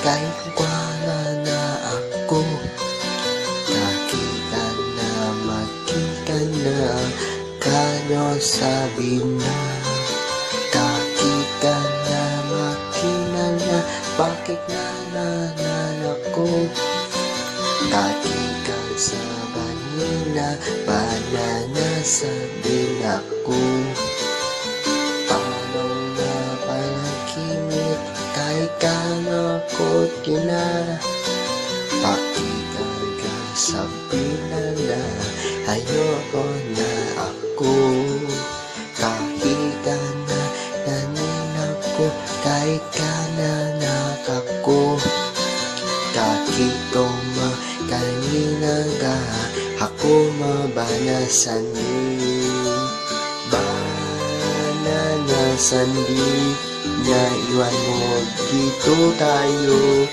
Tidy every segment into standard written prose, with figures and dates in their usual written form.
kahit wala na ako. Nakita na, makita na, kano sabi na. Nakita na, makita na, bakit nananan ako? Nakita sa kanila, banana sabi ako. Paano na palagimit, kahit kano ko tina. Pakita ka sa pinala, ayoko na ako. Kahit na nanin ako, kahit ka nanak ako. Kahit kanina ka, ako mabanasan din. Bananasan din, naiwan mo dito tayo.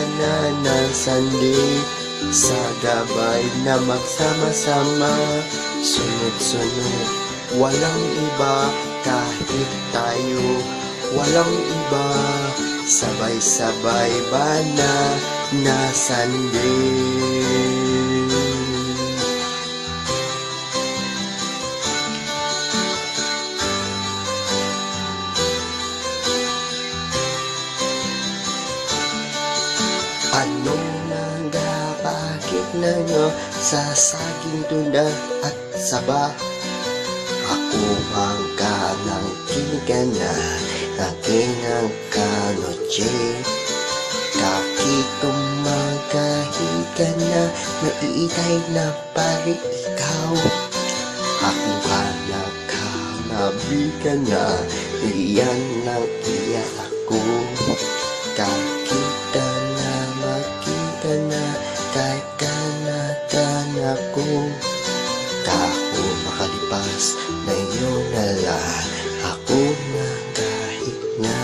Bananasan din, sa gabay na magsama-sama. Sunod-sunod, walang iba, kahit tayo. Walang iba, sabay-sabay ba na nasan din? Anong nangga, bakit na nyo sa saging tunda at saba? Ako ang kanang kinigana, aking ang kanoche. Kahit kumagahiga na, maiitay na pari ikaw. Ako hanap-hanabigan na, iyan ang iya ako. Kakita na, makita na, kahit kanatan ako. Kako makalipas na iyong nala, ako na kahit na.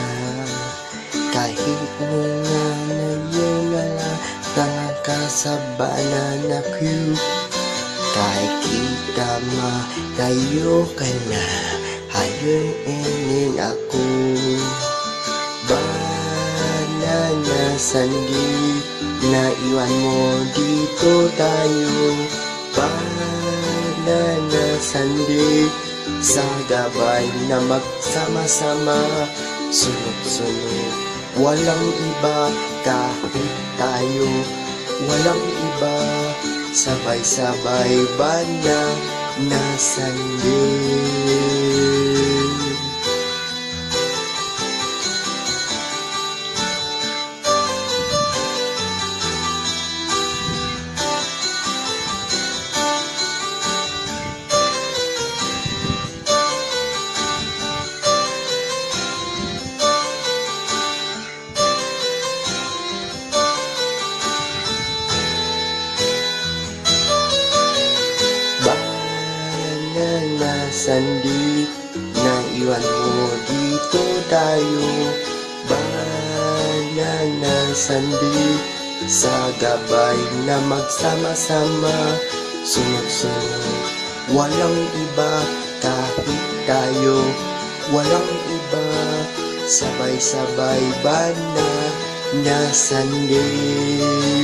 Kahit nga na iyong nala, nakakasabanan ako. Kahit kita kayo ka na, ayun inin ako. Bananasan di, naiwan mo dito tayo. Bananasan di, sa gabay na magsama-sama. Sunod-sunod, walang iba, kahit tayo. Walang iba, sabay-sabay ba na nasan din? Bananasan di, naiwan mo dito tayo. Bananasan di, sa gabay na magsama-sama. Sunod-sunod, walang iba, kahit tayo. Walang iba, sabay-sabay ba na nasan di?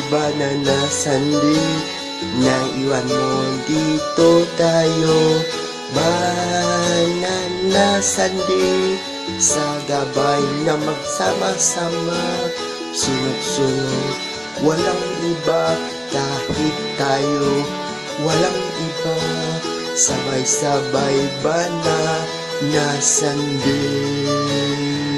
Bananasan di, naiwan mo dito tayo. Bananasan di, sa gabay na magsama-sama. Sunod-sunod, walang iba, kahit tayo. Walang iba, sabay-sabay ba na nasan din?